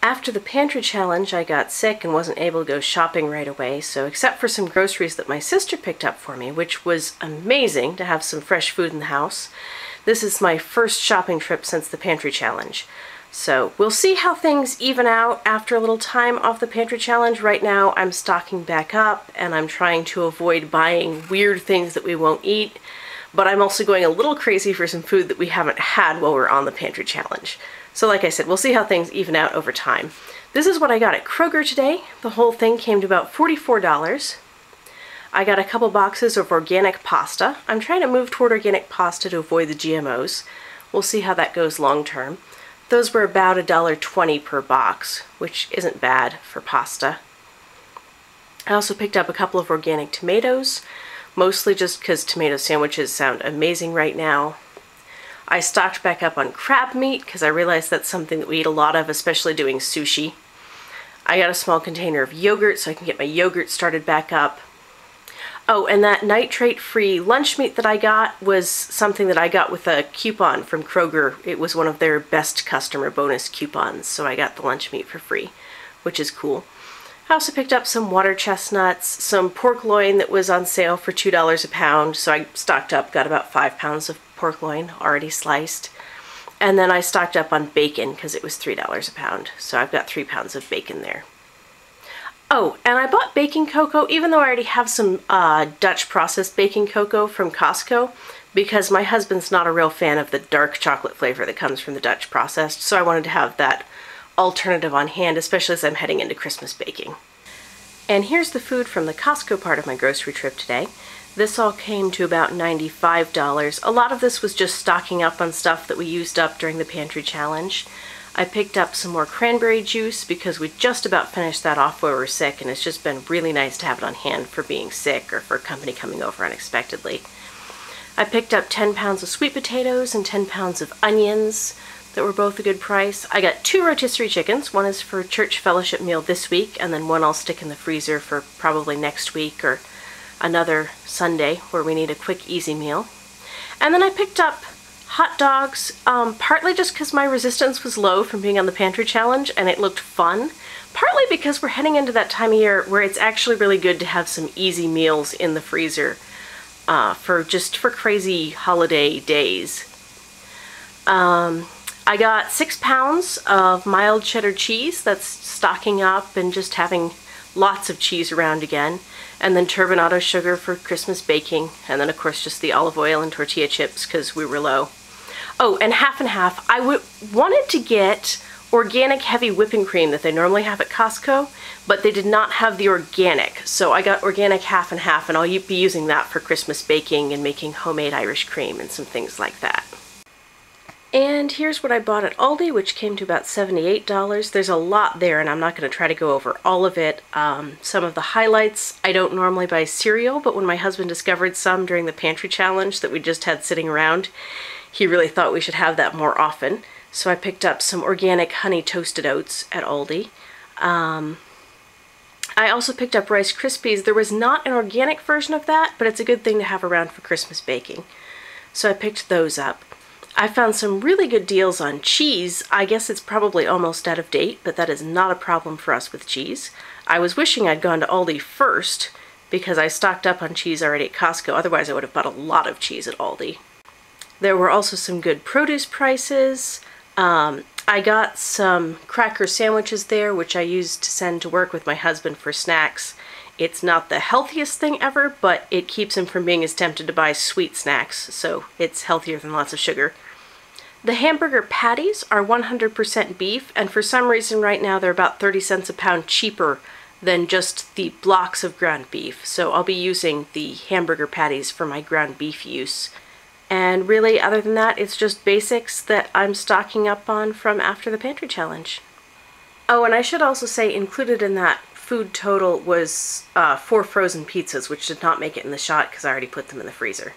After the pantry challenge, I got sick and wasn't able to go shopping right away, so except for some groceries that my sister picked up for me, which was amazing to have some fresh food in the house, this is my first shopping trip since the pantry challenge. So we'll see how things even out after a little time off the pantry challenge. Right now I'm stocking back up and I'm trying to avoid buying weird things that we won't eat, but I'm also going a little crazy for some food that we haven't had while we're on the pantry challenge. So like I said, we'll see how things even out over time. This is what I got at Kroger today. The whole thing came to about $44. I got a couple boxes of organic pasta. I'm trying to move toward organic pasta to avoid the GMOs. We'll see how that goes long term. Those were about $1.20 per box, which isn't bad for pasta. I also picked up a couple of organic tomatoes, mostly just because tomato sandwiches sound amazing right now. I stocked back up on crab meat because I realized that's something that we eat a lot of, especially doing sushi. I got a small container of yogurt so I can get my yogurt started back up. Oh, and that nitrate-free lunch meat that I got was something that I got with a coupon from Kroger. It was one of their best customer bonus coupons, so I got the lunch meat for free, which is cool. I also picked up some water chestnuts, some pork loin that was on sale for $2 a pound, so I stocked up, got about 5 pounds of pork loin already sliced. And then I stocked up on bacon because it was $3 a pound, so I've got 3 pounds of bacon there. Oh, and I bought baking cocoa, even though I already have some Dutch processed baking cocoa from Costco, because my husband's not a real fan of the dark chocolate flavor that comes from the Dutch processed, so I wanted to have that alternative on hand, especially as I'm heading into Christmas baking. And here's the food from the Costco part of my grocery trip today. This all came to about $95. A lot of this was just stocking up on stuff that we used up during the pantry challenge. I picked up some more cranberry juice because we just about finished that off while we were sick, and it's just been really nice to have it on hand for being sick or for company coming over unexpectedly. I picked up 10 pounds of sweet potatoes and 10 pounds of onions that were both a good price. I got 2 rotisserie chickens. One is for church fellowship meal this week, and then one I'll stick in the freezer for probably next week or another Sunday where we need a quick, easy meal. And then I picked up hot dogs, partly just because my resistance was low from being on the pantry challenge and it looked fun, partly because we're heading into that time of year where it's actually really good to have some easy meals in the freezer for crazy holiday days. I got 6 pounds of mild cheddar cheese. That's stocking up and just having lots of cheese around again. And then turbinado sugar for Christmas baking. And then of course just the olive oil and tortilla chips because we were low. Oh, and half and half. I wanted to get organic heavy whipping cream that they normally have at Costco, but they did not have the organic. So I got organic half and half, and I'll be using that for Christmas baking and making homemade Irish cream and some things like that. And here's what I bought at Aldi, which came to about $78. There's a lot there, and I'm not going to try to go over all of it. Some of the highlights, I don't normally buy cereal, but when my husband discovered some during the pantry challenge that we just had sitting around, he really thought we should have that more often. So I picked up some organic honey toasted oats at Aldi. I also picked up Rice Krispies. There was not an organic version of that, but it's a good thing to have around for Christmas baking. So I picked those up. I found some really good deals on cheese. I guess it's probably almost out of date, but that is not a problem for us with cheese. I was wishing I'd gone to Aldi first because I stocked up on cheese already at Costco. Otherwise, I would have bought a lot of cheese at Aldi. There were also some good produce prices. I got some cracker sandwiches there, which I used to send to work with my husband for snacks. It's not the healthiest thing ever, but it keeps him from being as tempted to buy sweet snacks, so it's healthier than lots of sugar. The hamburger patties are 100% beef, and for some reason right now they're about 30 cents a pound cheaper than just the blocks of ground beef. So I'll be using the hamburger patties for my ground beef use. And really, other than that, it's just basics that I'm stocking up on from after the pantry challenge. Oh, and I should also say included in that food total was 4 frozen pizzas, which did not make it in the shot because I already put them in the freezer.